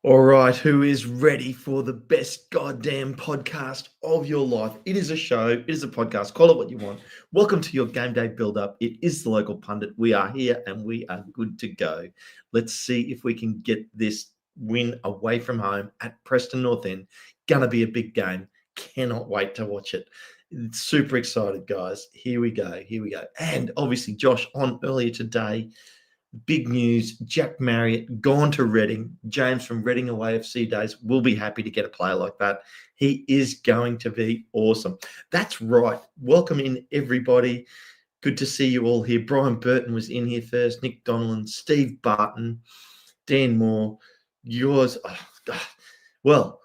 All right, who is ready for the best goddamn podcast of your life? It is a show, it is a podcast, call it what you want. Welcome to your game day build-up. It is the local pundit. We are here and we are good to go. Let's see if we can get this win away from home at Preston North End. Gonna be a big game. Cannot wait to watch it. Super excited, guys. Here we go. And obviously, Josh on earlier today. Big news, Jack Marriott gone to Reading. James from Reading Away FC days will be happy to get a player like that. He is going to be awesome. That's right. Welcome in, everybody. Good to see you all here. Brian Burton was in here first, Nick Donnellan, Steve Barton, Dan Moore, yours. Well,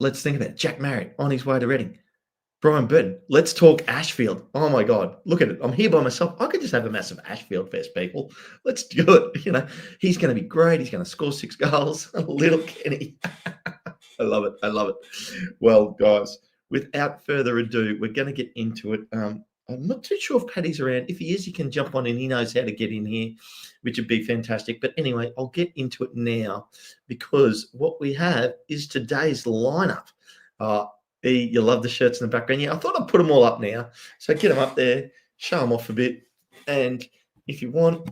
let's think about it. Jack Marriott on his way to Reading. Brian Burton, let's talk Ashfield. Oh my God, look at it. I'm here by myself. I could just have a massive Ashfield fest, people. Let's do it. He's going to be great. He's going to score 6 goals. Little Kenny. I love it. Well, guys, without further ado, we're going to get into it. I'm not too sure if Paddy's around. If he is, he can jump on and he knows how to get in here, which would be fantastic. But anyway, I'll get into it now because what we have is today's lineup. You love the shirts in the background. Yeah, I thought I'd put them all up now. So get them up there, show them off a bit. And if you want,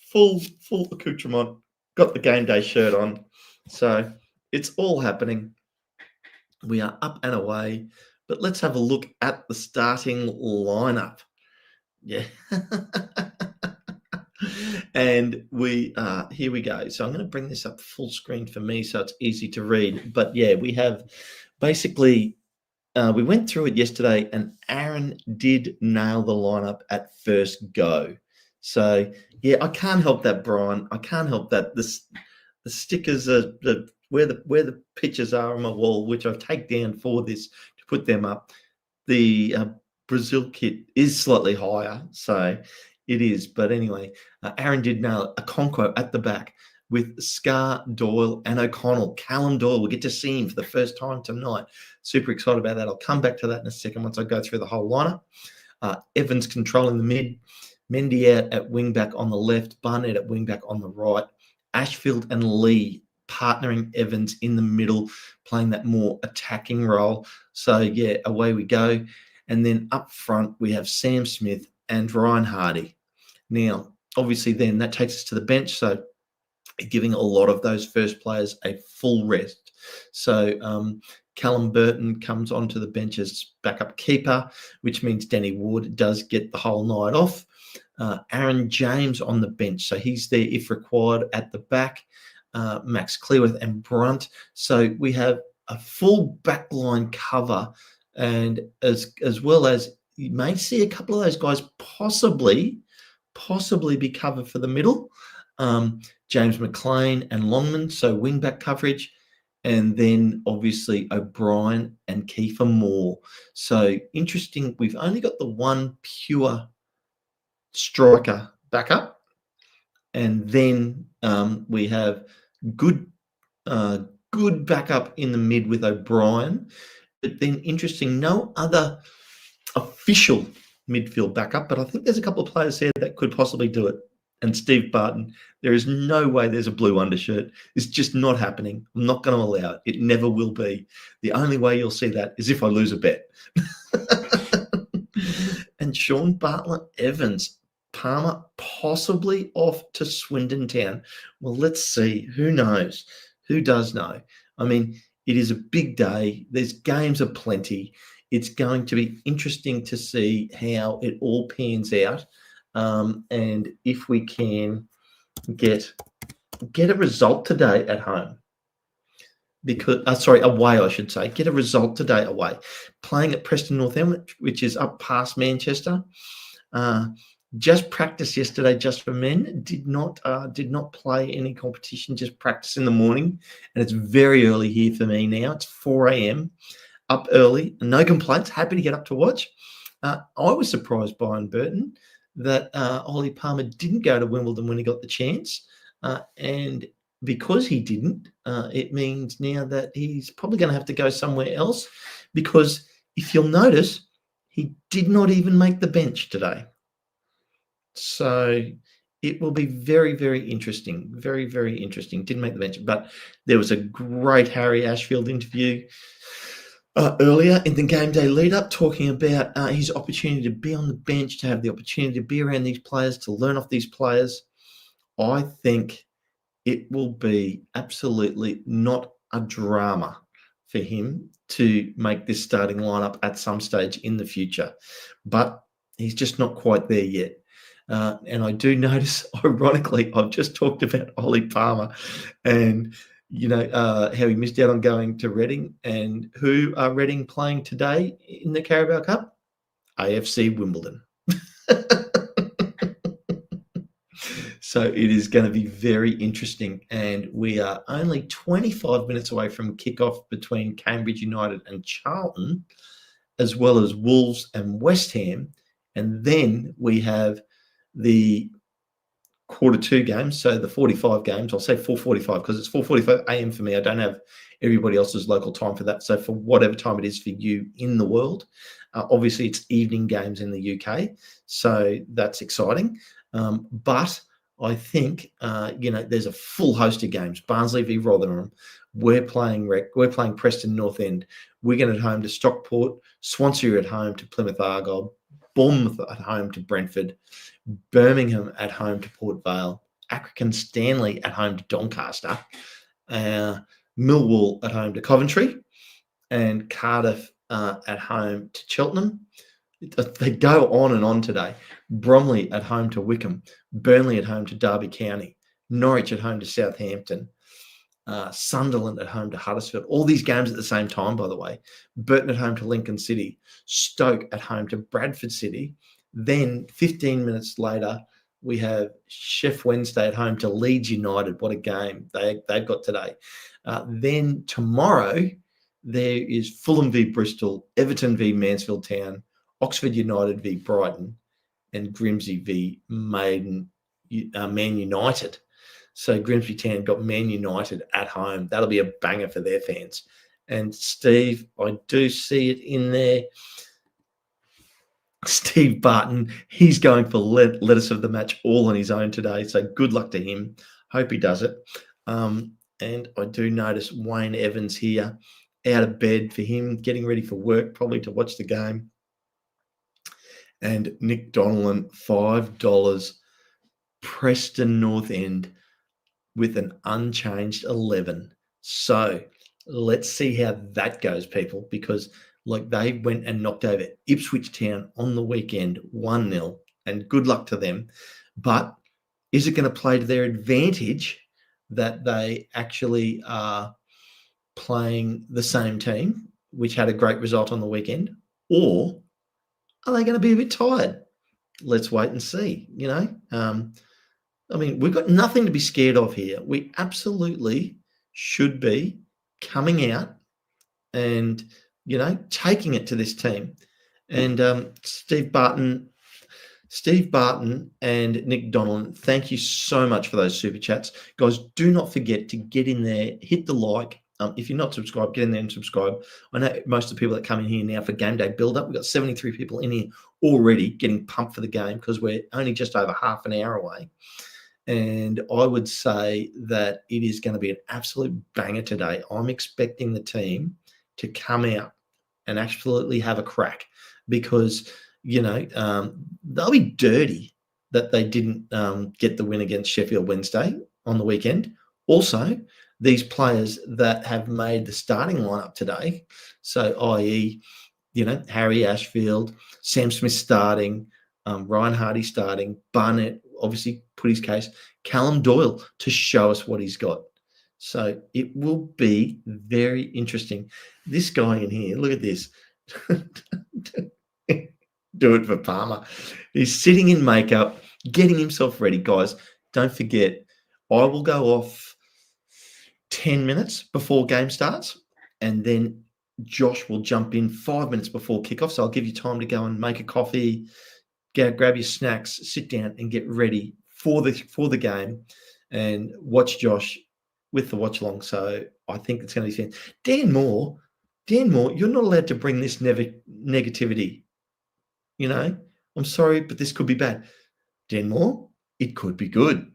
full accoutrement, got the game day shirt on. So it's all happening. We are up and away. But let's have a look at the starting lineup. Yeah. And here we go. So I'm going to bring this up full screen for me so it's easy to read. But yeah, we have basically, we went through it yesterday and Aaron did nail the lineup at first go. So yeah, I can't help that, Brian. I can't help that. The stickers are where the pictures are on my wall, which I've taken down for this to put them up. The Brazil kit is slightly higher, so it is. But anyway, Aaron did nail a Conquo at the back with Scar, Doyle, and O'Connell. Callum Doyle, we'll get to see him for the first time tonight. Super excited about that. I'll come back to that in a second once I go through the whole lineup. Evans controlling the mid. Mendy out at wing-back on the left. Barnett at wing-back on the right. Ashfield and Lee partnering Evans in the middle, playing that more attacking role. So, yeah, away we go. And then up front, we have Sam Smith and Ryan Hardy. Now, obviously, then that takes us to the bench. So, giving a lot of those first players a full rest. So Callum Burton comes onto the bench as backup keeper, which means Danny Ward does get the whole night off. Aaron James on the bench, so he's there if required at the back. Max Clearworth and Brunt. So we have a full backline cover, and as well as you may see a couple of those guys possibly be covered for the middle. James McLean and Longman, so wing-back coverage. And then, obviously, O'Brien and Kiefer Moore. So, interesting. We've only got the one pure striker backup. And then we have good backup in the mid with O'Brien. But then, interesting, no other official midfield backup. But I think there's a couple of players there that could possibly do it. And Steve Barton, there is no way there's a blue undershirt. It's just not happening. I'm not going to allow it. It never will be. The only way you'll see that is if I lose a bet. And Sean Bartlett Evans, Palmer possibly off to Swindon Town. Well, let's see. Who knows? Who does know? I mean, it is a big day. There's games aplenty. It's going to be interesting to see how it all pans out. And if we can get a result today at home, because away, I should say, get a result today away, playing at Preston North End, which is up past Manchester. Just practice yesterday, just for men. Did not play any competition. Just practice in the morning, and it's very early here for me now. It's 4 a.m. Up early, no complaints. Happy to get up to watch. I was surprised, Brian Burton, that Ollie Palmer didn't go to Wimbledon when he got the chance. And because he didn't, it means now that he's probably going to have to go somewhere else, because if you'll notice, he did not even make the bench today. So It will be very, very interesting. Very, very interesting. Didn't make the bench, but there was a great Harry Ashfield interview earlier in the game day lead up, talking about his opportunity to be on the bench, to have the opportunity to be around these players, to learn off these players. I think it will be absolutely not a drama for him to make this starting lineup at some stage in the future, but he's just not quite there yet. And I do notice, ironically, I've just talked about Ollie Palmer and, how he missed out on going to Reading. And who are Reading playing today in the Carabao Cup? AFC Wimbledon. So it is going to be very interesting. And we are only 25 minutes away from kickoff between Cambridge United and Charlton, as well as Wolves and West Ham. And then we have the quarter two games, so the 45 games. I'll say 4:45 because it's 4:45 a.m. for me. I don't have everybody else's local time for that. So for whatever time it is for you in the world, obviously it's evening games in the UK, so that's exciting. But I think there's a full host of games. Barnsley v Rotherham. We're playing Preston North End. Wigan at home to Stockport. Swansea at home to Plymouth Argyle. Bournemouth at home to Brentford. Birmingham at home to Port Vale. Accrington Stanley at home to Doncaster. Millwall at home to Coventry. And Cardiff at home to Cheltenham. They go on and on today. Bromley at home to Wickham. Burnley at home to Derby County. Norwich at home to Southampton. Sunderland at home to Huddersfield. All these games at the same time, by the way. Burton at home to Lincoln City. Stoke at home to Bradford City. Then 15 minutes later, we have Sheff Wednesday at home to Leeds United. What a game they've got today. Then tomorrow, there is Fulham v Bristol, Everton v Mansfield Town, Oxford United v Brighton, and Grimsby v Man United. So Grimsby Town got Man United at home. That'll be a banger for their fans. And Steve, I do see it in there. Steve Barton, he's going for lettuce of the match all on his own today. So good luck to him. Hope he does it. And I do notice Wayne Evans here out of bed for him, getting ready for work, probably to watch the game. And Nick Donnellan, $5. Preston North End with an unchanged 11. So let's see how that goes, people, because they went and knocked over Ipswich Town on the weekend, 1-0, and good luck to them. But is it going to play to their advantage that they actually are playing the same team, which had a great result on the weekend, or are they going to be a bit tired? Let's wait and see, we've got nothing to be scared of here. We absolutely should be coming out and, taking it to this team. And Steve Barton and Nick Donnellan, thank you so much for those super chats. Guys, do not forget to get in there, hit the like. If you're not subscribed, get in there and subscribe. I know most of the people that come in here now for game day build-up, we've got 73 people in here already getting pumped for the game because we're only just over half an hour away. And I would say that it is going to be an absolute banger today. I'm expecting the team to come out and absolutely have a crack because, they'll be dirty that they didn't get the win against Sheffield Wednesday on the weekend. Also, these players that have made the starting lineup today, so i.e., Harry Ashfield, Sam Smith starting, Ryan Hardy starting, Barnett obviously put his case, Callum Doyle to show us what he's got. So it will be very interesting. This guy in here, look at this. Do it for Palmer. He's sitting in makeup, getting himself ready. Guys, don't forget, I will go off 10 minutes before game starts, and then Josh will jump in 5 minutes before kickoff. So I'll give you time to go and make a coffee, grab your snacks, sit down and get ready for the game and watch Josh with the watch along. So I think it's going to be fun. Dan Moore, you're not allowed to bring this negativity. I'm sorry, but this could be bad. Dan Moore, it could be good.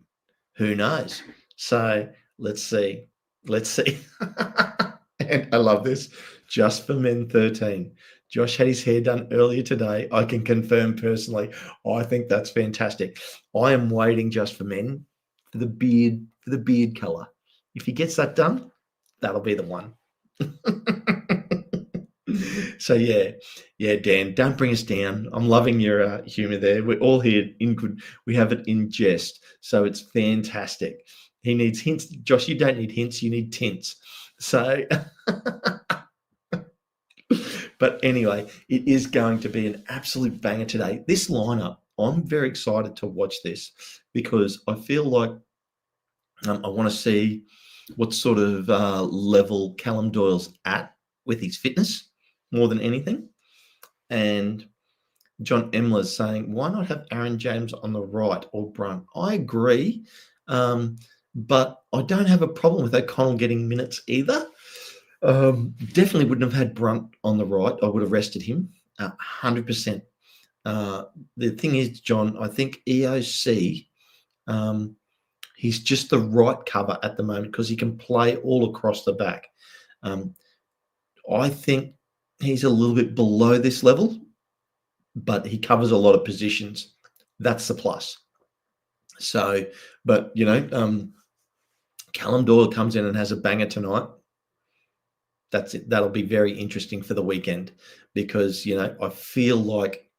Who knows? So let's see. Let's see. And I love this. Just for Men 13. Josh had his hair done earlier today. I can confirm personally. I think that's fantastic. I am waiting just for men for the beard color. If he gets that done, that'll be the one. So yeah, Dan, don't bring us down. I'm loving your humor there. We're all here in good. We have it in jest, so it's fantastic. He needs hints, Josh. You don't need hints. You need tints. So, but anyway, it is going to be an absolute banger today. This lineup, I'm very excited to watch this because I feel like I want to see what sort of level Callum Doyle's at with his fitness more than anything. And John Emler's saying, why not have Aaron James on the right or Brunt? I agree, but I don't have a problem with O'Connell getting minutes either. Definitely wouldn't have had Brunt on the right. I would have rested him 100%. The thing is, John, I think EOC, he's just the right cover at the moment because he can play all across the back. I think he's a little bit below this level, but he covers a lot of positions. That's the plus. So, but, Callum Doyle comes in and has a banger tonight. That's it. That'll be very interesting for the weekend because, I feel like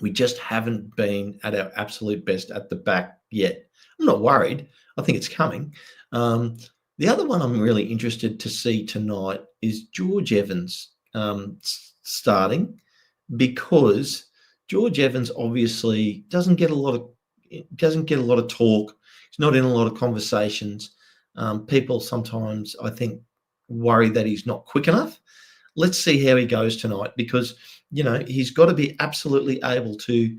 we just haven't been at our absolute best at the back yet. I'm not worried. I think it's coming. The other one I'm really interested to see tonight is George Evans starting because George Evans obviously doesn't get a lot of talk. He's not in a lot of conversations. People sometimes, I think, worry that he's not quick enough. Let's see how he goes tonight because, he's got to be absolutely able to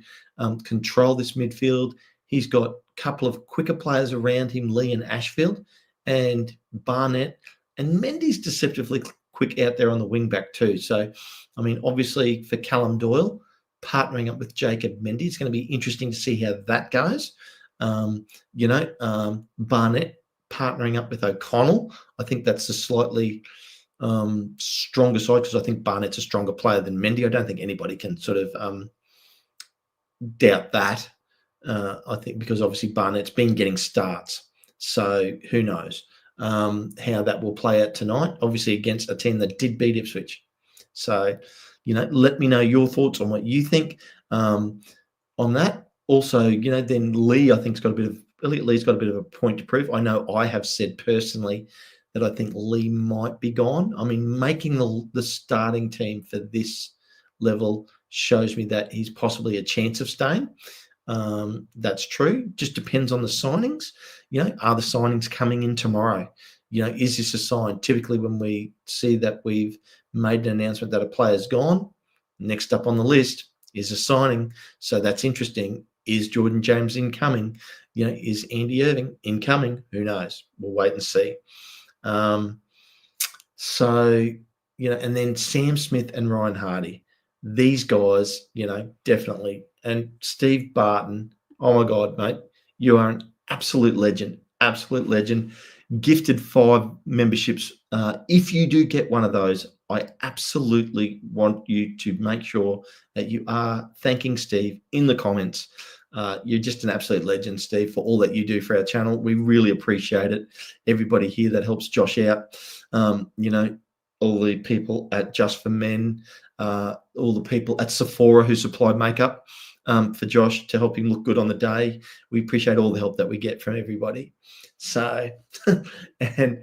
control this midfield. He's got a couple of quicker players around him, Lee and Ashfield and Barnett, and Mendy's deceptively quick out there on the wing back too. So, obviously for Callum Doyle, partnering up with Jacob Mendy, it's going to be interesting to see how that goes. Barnett partnering up with O'Connell, I think that's a slightly stronger side because I think Barnett's a stronger player than Mendy. I don't think anybody can sort of doubt that. I think because obviously Barnett's been getting starts. So who knows how that will play out tonight, obviously against a team that did beat Ipswich. So, let me know your thoughts on what you think on that. Also, then Lee, I think, Lee's got a bit of a point to prove. I know I have said personally that I think Lee might be gone. Making the starting team for this level shows me that he's possibly a chance of staying. That's true. Just depends on the signings. Are the signings coming in tomorrow? Is this a sign? Typically, when we see that we've made an announcement that a player's gone, next up on the list is a signing. So that's interesting. Is Jordan James incoming? Is Andy Irving incoming? Who knows? We'll wait and see. And then Sam Smith and Ryan Hardy. These guys, definitely. And Steve Barton, oh my God, mate, you are an absolute legend. Gifted 5 memberships. If you do get one of those, I absolutely want you to make sure that you are thanking Steve in the comments. You're just an absolute legend, Steve, for all that you do for our channel. We really appreciate it. Everybody here that helps Josh out, all the people at Just for Men, all the people at Sephora who supply makeup for Josh to help him look good on the day. We appreciate all the help that we get from everybody. So, and,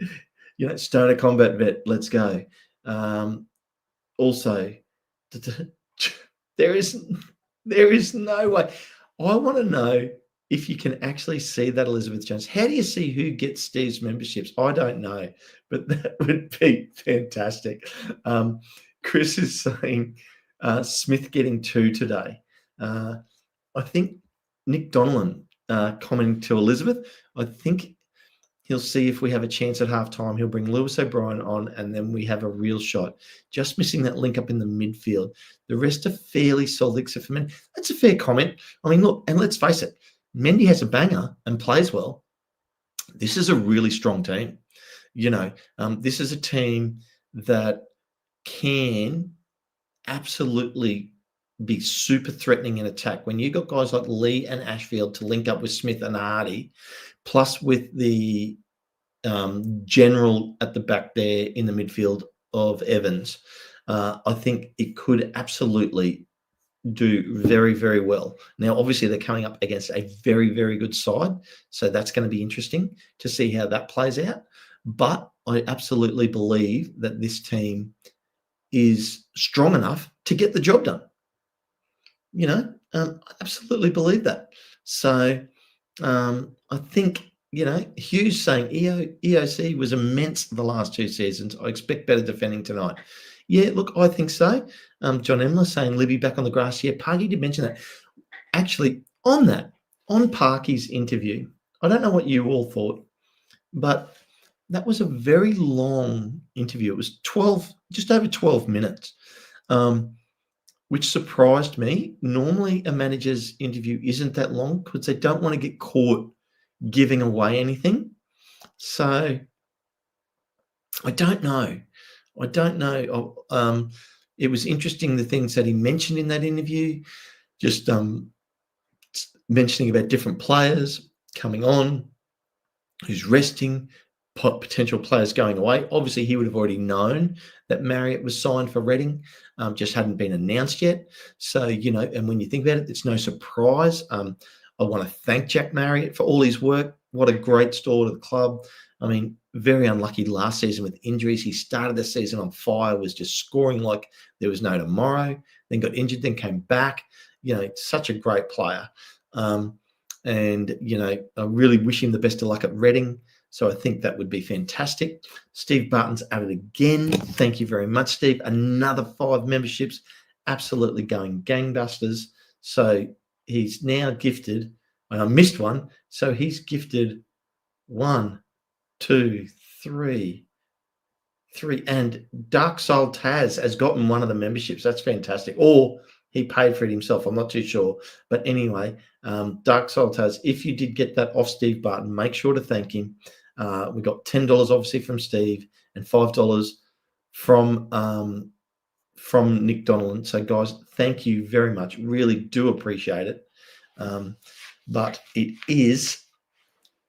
Stoner Combat Vet, let's go. Also, there is no way. I want to know if you can actually see that, Elizabeth Jones. How do you see who gets Steve's memberships? I don't know, but that would be fantastic. Chris is saying Smith getting 2 today. I think Nick Donnellan commenting to Elizabeth, I think he'll see if we have a chance at halftime. He'll bring Lewis O'Brien on, and then we have a real shot. Just missing that link up in the midfield. The rest are fairly solid, except for men. That's a fair comment. Look, and let's face it, Mendy has a banger and plays well. This is a really strong team. This is a team that can absolutely be super threatening in attack. When you got guys like Lee and Ashfield to link up with Smith and Hardy, plus with the general at the back there in the midfield of Evans, I think it could absolutely do very, very well. Now, obviously, they're coming up against a very, very good side, so that's going to be interesting to see how that plays out. But I absolutely believe that this team is strong enough to get the job done. I absolutely believe that. So I think, Hughes saying EOC was immense the last 2 seasons. I expect better defending tonight. Yeah, look, I think so. John Emler saying Libby back on the grass. Yeah, Parky did mention that. Actually, on Parky's interview, I don't know what you all thought, but that was a very long interview. It was just over 12 minutes, which surprised me. Normally, a manager's interview isn't that long because they don't want to get caught giving away anything. So I don't know. It was interesting the things that he mentioned in that interview, just mentioning about different players coming on, who's resting, potential players going away. Obviously, he would have already known that Marriott was signed for Reading, just hadn't been announced yet. So, and when you think about it, it's no surprise. I want to thank Jack Marriott for all his work. What a great store to the club. I mean, very unlucky last season with injuries. He started the season on fire, was just scoring like there was no tomorrow, then got injured, then came back. Such a great player. And, I really wish him the best of luck at Reading. So I think that would be fantastic. Steve Barton's at it again. Thank you very much, Steve. Another 5 memberships, absolutely going gangbusters. So he's now gifted, and I missed one. So he's gifted 1, 2, 3, and Dark Soul Taz has gotten one of the memberships. That's fantastic. Or he paid for it himself. I'm not too sure. But anyway, Dark Soul Taz, if you did get that off Steve Barton, make sure to thank him. We got $10 obviously from Steve and $5 from Nick Donnellan. So guys, thank you very much. Really do appreciate it. But it is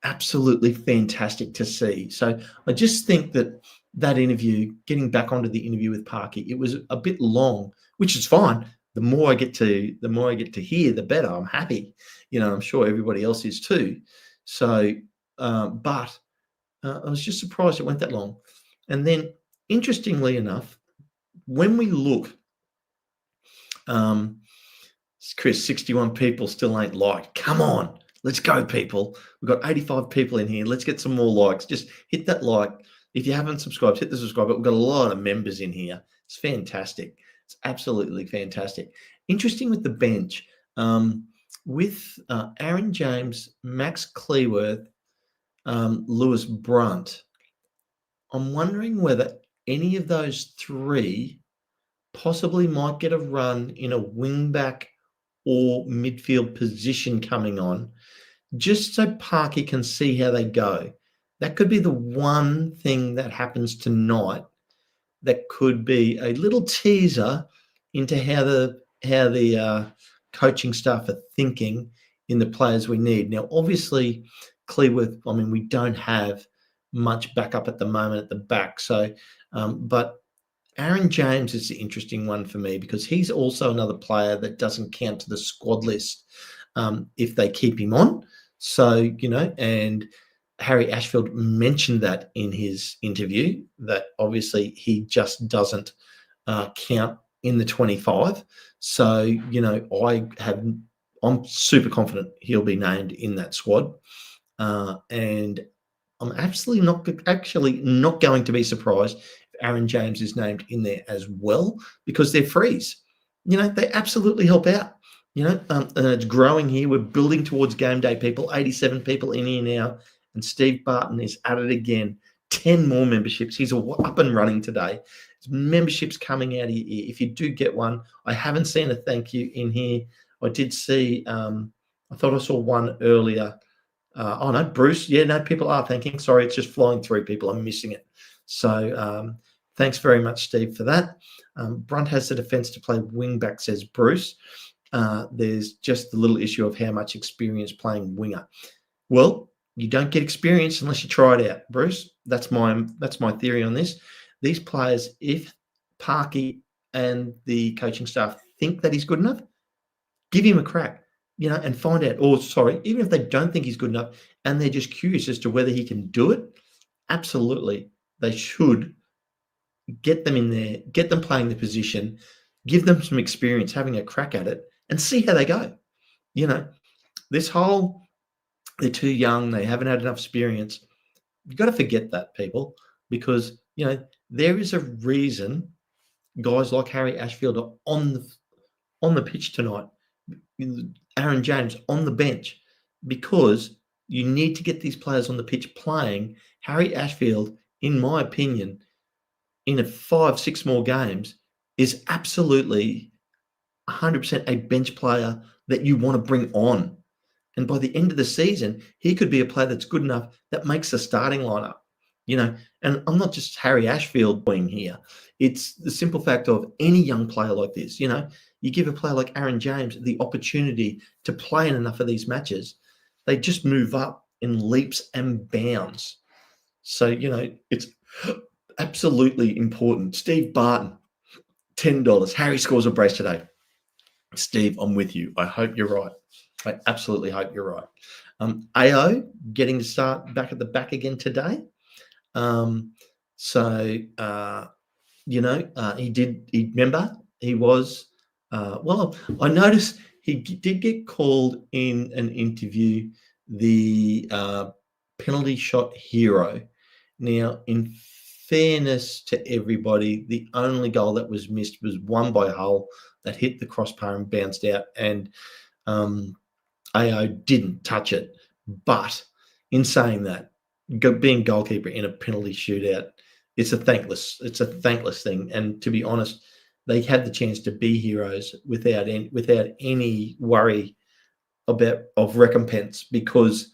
absolutely fantastic to see. So I just think that interview, getting back onto the interview with Parky, it was a bit long, which is fine. The more I get to hear, the better. I'm happy. I'm sure everybody else is too. So, but I was just surprised it went that long. And then, interestingly enough, when we look, Chris, 61 people still ain't liked. Come on, let's go, people. We've got 85 people in here. Let's get some more likes. Just hit that like. If you haven't subscribed, hit the subscribe button. We've got a lot of members in here. It's fantastic. It's absolutely fantastic. Interesting with the bench, with Aaron James, Max Cleworth, Lewis Brunt. I'm wondering whether any of those 3 possibly might get a run in a wing-back or midfield position coming on, just so Parky can see how they go. That could be the one thing that happens tonight that could be a little teaser into how the coaching staff are thinking in the players we need. Now, obviously, Cleworth, we don't have much backup at the moment at the back. So, but Aaron James is the interesting one for me because he's also another player that doesn't count to the squad list if they keep him on. So, and Harry Ashfield mentioned that in his interview, that obviously he just doesn't count in the 25. So, I'm super confident he'll be named in that squad. And I'm actually not going to be surprised if Aaron James is named in there as well, because they're frees. They absolutely help out. And it's growing here. We're building towards game day, people. 87 people in here now. And Steve Barton is at it again. 10 more memberships. He's up and running today. There's memberships coming out of your ear. If you do get one, I haven't seen a thank you in here. I did see I thought I saw one earlier. Oh no, Bruce. Yeah, no, people are thanking. Sorry, it's just flying through. People, I'm missing it. So thanks very much, Steve, for that. Brunt has the defence to play wing back, says Bruce. There's just the little issue of how much experience playing winger. Well, you don't get experience unless you try it out, Bruce. That's my theory on this. These players, if Parky and the coaching staff think that he's good enough, give him a crack, and find out. Or sorry, even if they don't think he's good enough and they're just curious as to whether he can do it, absolutely, they should get them in there, get them playing the position, give them some experience, having a crack at it, and see how they go. This whole they're too young, they haven't had enough experience. You've got to forget that, people, because there is a reason guys like Harry Ashfield are on the pitch tonight. Aaron James on the bench, because you need to get these players on the pitch playing. Harry Ashfield, in my opinion, in 5-6 more games, is absolutely 100% a bench player that you want to bring on. And by the end of the season, he could be a player that's good enough that makes the starting lineup. And I'm not just Harry Ashfield going here. It's the simple fact of any young player like this. You give a player like Aaron James the opportunity to play in enough of these matches, they just move up in leaps and bounds. So, it's absolutely important. Steve Barton, $10. Harry scores a brace today. Steve, I'm with you. I hope you're right. I absolutely hope you're right. AO getting to start back at the back again today. He was, I noticed he did get called in an interview, the penalty shot hero. Now, in fairness to everybody, the only goal that was missed was one by Hull that hit the crossbar and bounced out, and AO didn't touch it. But in saying that, being goalkeeper in a penalty shootout, it's a thankless thing. And to be honest, they had the chance to be heroes without any worry of recompense, because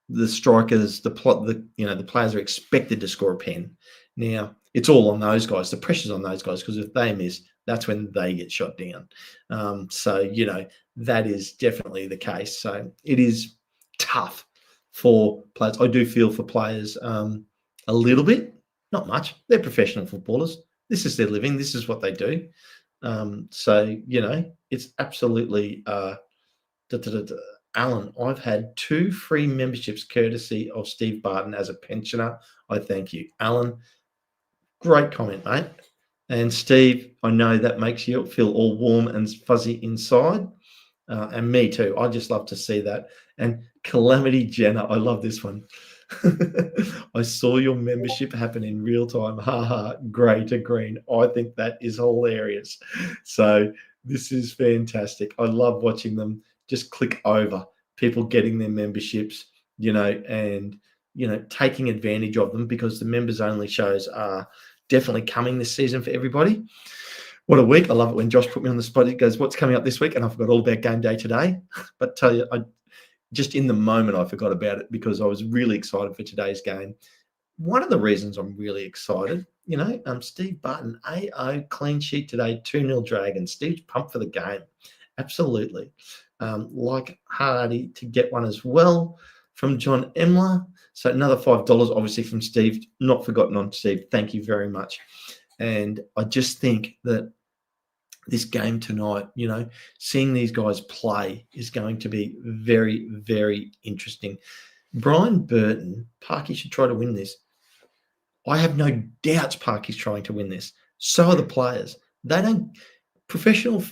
the strikers, the players are expected to score a pen. Now, it's all on those guys. The pressure's on those guys, because if they miss, that's when they get shot down. That is definitely the case. So it is tough for players. I do feel for players a little bit, not much. They're professional footballers. This is their living. This is what they do. It's absolutely Alan, I've had 2 free memberships courtesy of Steve Barton as a pensioner. I thank you. Alan, great comment, mate. And Steve, I know that makes you feel all warm and fuzzy inside. And me too. I just love to see that. And Calamity Jenna, I love this one. I saw your membership happen in real time. Haha, grey to green. I think that is hilarious. So this is fantastic. I love watching them just click over, people getting their memberships, and taking advantage of them, because the members only shows are definitely coming this season for everybody. What a week. I love it when Josh put me on the spot. He goes, what's coming up this week? And I forgot all about game day today. But tell you, just in the moment, I forgot about it, because I was really excited for today's game. One of the reasons I'm really excited, Steve Barton, AO clean sheet today, 2-0 Dragons. Steve's pumped for the game. Absolutely. Like Hardy to get one as well from John Emler. So another $5, obviously, from Steve. Not forgotten on Steve. Thank you very much. And I just think that this game tonight, seeing these guys play is going to be very, very interesting. Brian Burton, Parky should try to win this. I have no doubts Parky's trying to win this. So are the players. They don't. Professional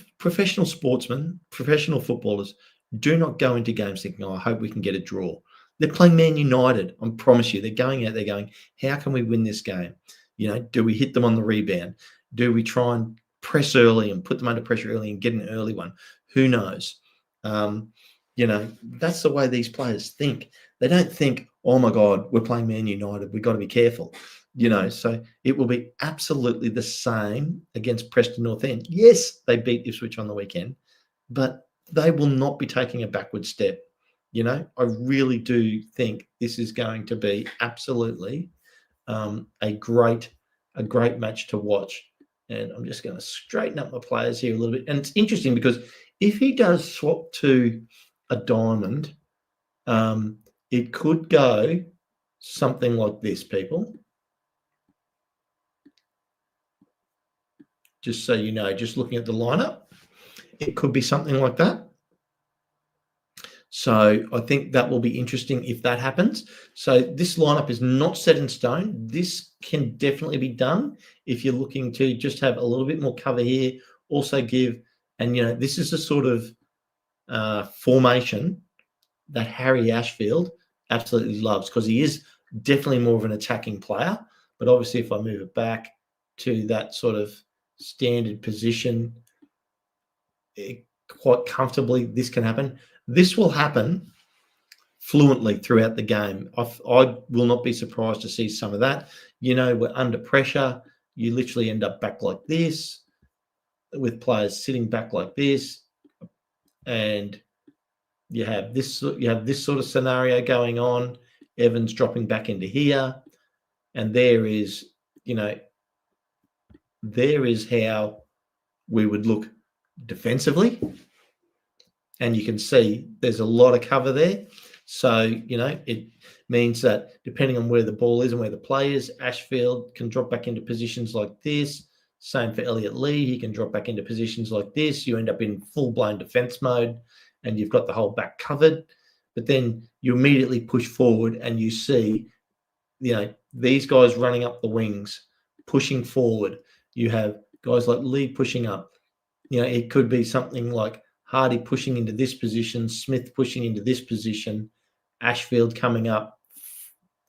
sportsmen, professional footballers do not go into games thinking, I hope we can get a draw. They're playing Man United. I promise you. They're going out there going, how can we win this game? Do we hit them on the rebound? Do we try and press early and put them under pressure early and get an early one? Who knows? That's the way these players think. They don't think, oh my God, we're playing Man United, we've got to be careful. So it will be absolutely the same against Preston North End. Yes, they beat Ipswich on the weekend, but they will not be taking a backward step. I really do think this is going to be absolutely a great match to watch. And I'm just going to straighten up my players here a little bit. And it's interesting because if he does swap to a diamond, it could go something like this, people. Just so you know, just looking at the lineup, it could be something like that. So I think that will be interesting if that happens. So this lineup is not set in stone. This can definitely be done if you're looking to just have a little bit more cover here. Also give, and this is the sort of formation that Harry Ashfield absolutely loves, because he is definitely more of an attacking player. But obviously, if I move it back to that sort of standard position, quite comfortably, this can happen. This will happen fluently throughout the game. I will not be surprised to see some of that. We're under pressure. You literally end up back like this, with players sitting back like this, and you have this sort of scenario going on. Evans dropping back into here, and there is how we would look defensively. And you can see there's a lot of cover there. So, it means that depending on where the ball is and where the play is, Ashfield can drop back into positions like this. Same for Elliot Lee. He can drop back into positions like this. You end up in full-blown defense mode, and you've got the whole back covered. But then you immediately push forward and you see, these guys running up the wings, pushing forward. You have guys like Lee pushing up. It could be something like Hardy pushing into this position, Smith pushing into this position, Ashfield coming up,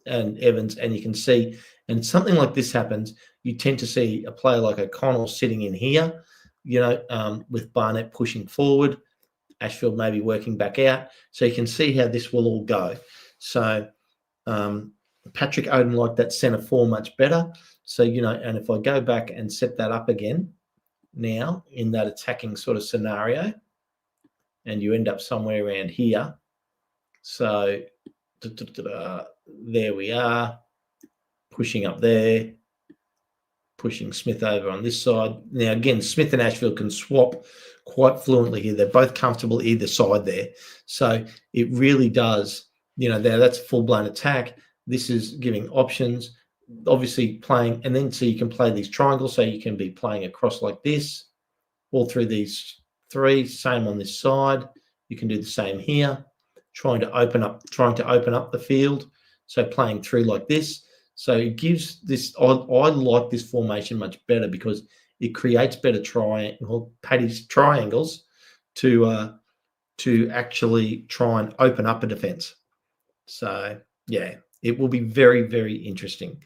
and Evans, and you can see, and something like this happens, you tend to see a player like O'Connell sitting in here, with Barnett pushing forward, Ashfield maybe working back out. So you can see how this will all go. So Patrick Oden liked that centre four much better. So, and if I go back and set that up again now in that attacking sort of scenario, and you end up somewhere around here. So there we are, pushing up there, pushing Smith over on this side. Now, again, Smith and Ashfield can swap quite fluently here. They're both comfortable either side there. So it really does, that's full-blown attack. This is giving options, obviously playing, and then so you can play these triangles, so you can be playing across like this, all through these three, same on this side. You can do the same here, trying to open up the field. So playing through like this. So it gives this, I like this formation much better because it creates better triangles to actually try and open up a defense. So yeah, it will be very, very interesting.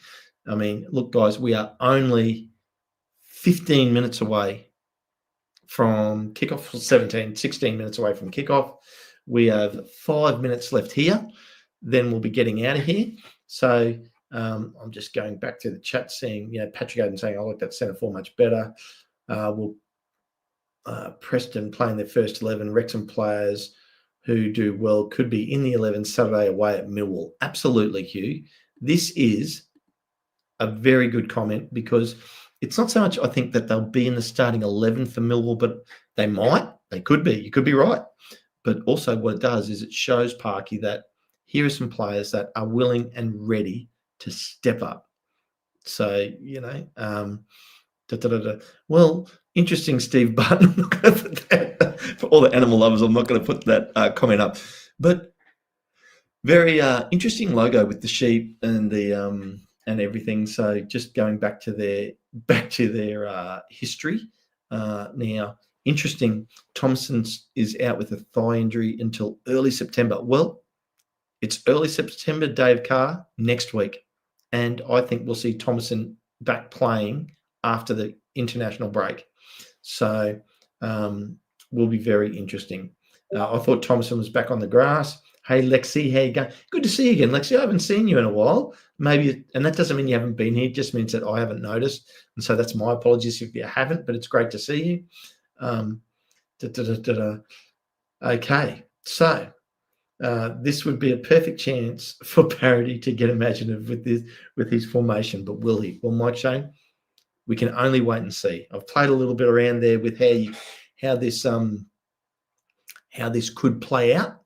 I mean, look, guys, we are only 15 minutes away from kickoff, 16 minutes away from kickoff. We have 5 minutes left here. Then we'll be getting out of here. So I'm just going back to the chat, seeing, Patrick Oden saying, I like that centre four much better. Preston playing their first 11. Wrexham players who do well could be in the 11 Saturday away at Millwall. Absolutely, Hugh. This is a very good comment, because it's not so much, I think, that they'll be in the starting 11 for Millwall, but they could be. You could be right. But also what it does is it shows Parky that here are some players that are willing and ready to step up. So, well, interesting, Steve Barton. I'm not going to put that, for all the animal lovers, I'm not going to put that comment up. But very interesting logo with the sheep and the and everything. So just going back to their history. Now, interesting, Thompson is out with a thigh injury until early September. Well, it's early September, Dave Carr, next week. And I think we'll see Thompson back playing after the international break. So will be very interesting. I thought Thompson was back on the grass. Hey, Lexi, how you going? Good to see you again, Lexi. I haven't seen you in a while. Maybe, and that doesn't mean you haven't been here. It just means that I haven't noticed. And so that's my apologies if you haven't, but it's great to see you. Okay, so this would be a perfect chance for Parody to get imaginative with his formation, but will he? Well, Mike Shane, we can only wait and see. I've played a little bit around there with how this could play out,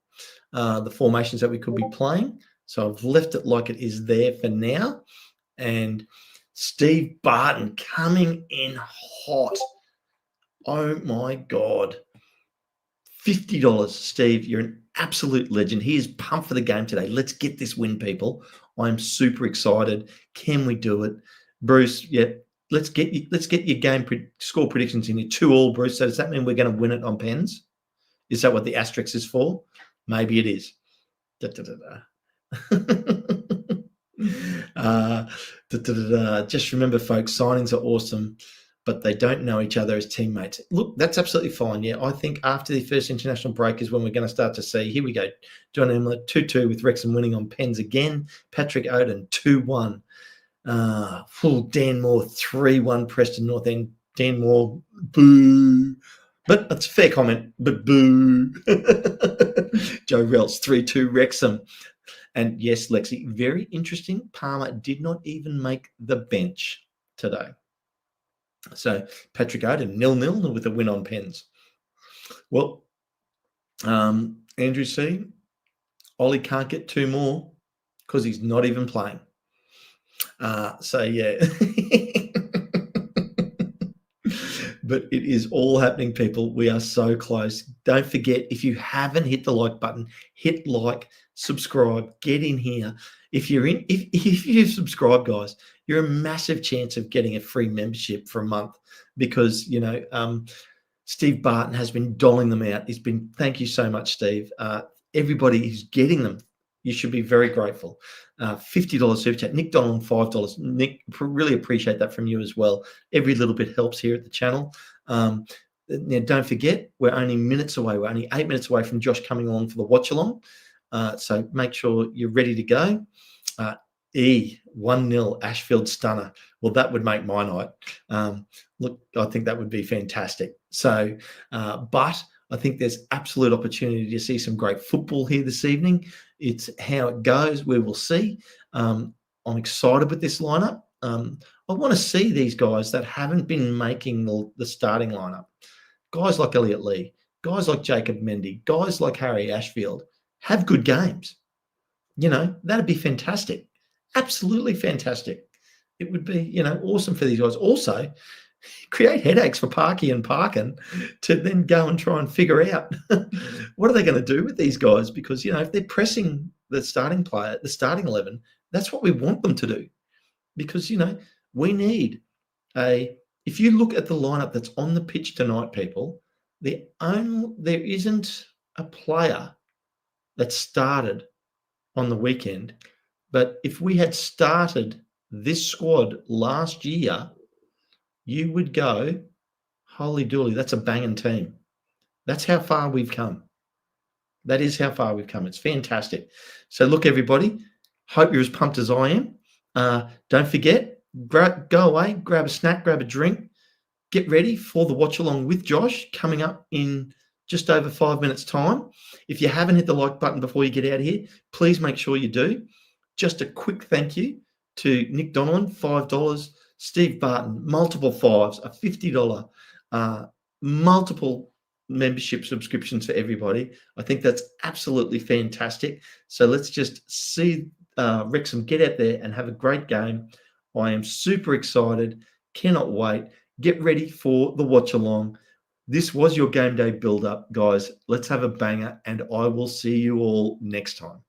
the formations that we could be playing. So I've left it like it is there for now. And Steve Barton coming in hot. Oh my God. $50, Steve. You're an absolute legend. He is pumped for the game today. Let's get this win, people. I'm super excited. Can we do it? Bruce, yeah, let's get your game score predictions in your 2-2, Bruce. So does that mean we're going to win it on pens? Is that what the asterisk is for? Maybe it is. Da, da, da, da. Just remember, folks, signings are awesome, but they don't know each other as teammates. Look, that's absolutely fine. Yeah, I think after the first international break is when we're going to start to see. Here we go. John Emler, 2-2 with Wrexham winning on pens again. Patrick Oden, 2-1. Dan Moore, 3-1 Preston North End. Dan Moore, boo. But that's a fair comment, but boo. Joe Relts, 3-2 Wrexham. And yes, Lexi, very interesting. Palmer did not even make the bench today. So Patrick Oden, 0-0 with a win on pens. Well, Andrew C., Ollie can't get 2 more because he's not even playing. So, yeah. But it is all happening, people. We are so close. Don't forget, if you haven't hit the like button, hit like, subscribe, get in here. If you've subscribed, guys, you're a massive chance of getting a free membership for a month because, Steve Barton has been doling them out. Thank you so much, Steve. Everybody who's getting them, you should be very grateful. $50 super chat. Nick Donald, $5. Nick, really appreciate that from you as well. Every little bit helps here at the channel. Now, don't forget, we're only minutes away. We're only 8 minutes away from Josh coming along for the watch along. So make sure you're ready to go. 1-0 Ashfield stunner. Well, that would make my night. Look, I think that would be fantastic. So, but I think there's absolute opportunity to see some great football here this evening. It's how it goes. We will see. I'm excited with this lineup. I want to see these guys that haven't been making the starting lineup. Guys like Elliot Lee, guys like Jacob Mendy, guys like Harry Ashfield have good games. That'd be fantastic. Absolutely fantastic. It would be, awesome for these guys. Also, create headaches for Parky and Parkin to then go and try and figure out what are they going to do with these guys? Because, if they're pressing the starting 11, that's what we want them to do. Because, we need if you look at the lineup that's on the pitch tonight, people, there isn't a player that started on the weekend. But if we had started this squad last year, you would go, holy dooly, that's a banging team. That's how far we've come. That is how far we've come. It's fantastic. So look, everybody, hope you're as pumped as I am. Don't forget, go away, grab a snack, grab a drink, get ready for the watch along with Josh coming up in just over 5 minutes' time. If you haven't hit the like button before you get out of here, please make sure you do. Just a quick thank you to Nick Donnellan, $5, Steve Barton, multiple fives, a $50, multiple membership subscriptions for everybody. I think that's absolutely fantastic. So let's just see Wrexham get out there and have a great game. I am super excited. Cannot wait. Get ready for the watch along. This was your game day build up, guys. Let's have a banger, and I will see you all next time.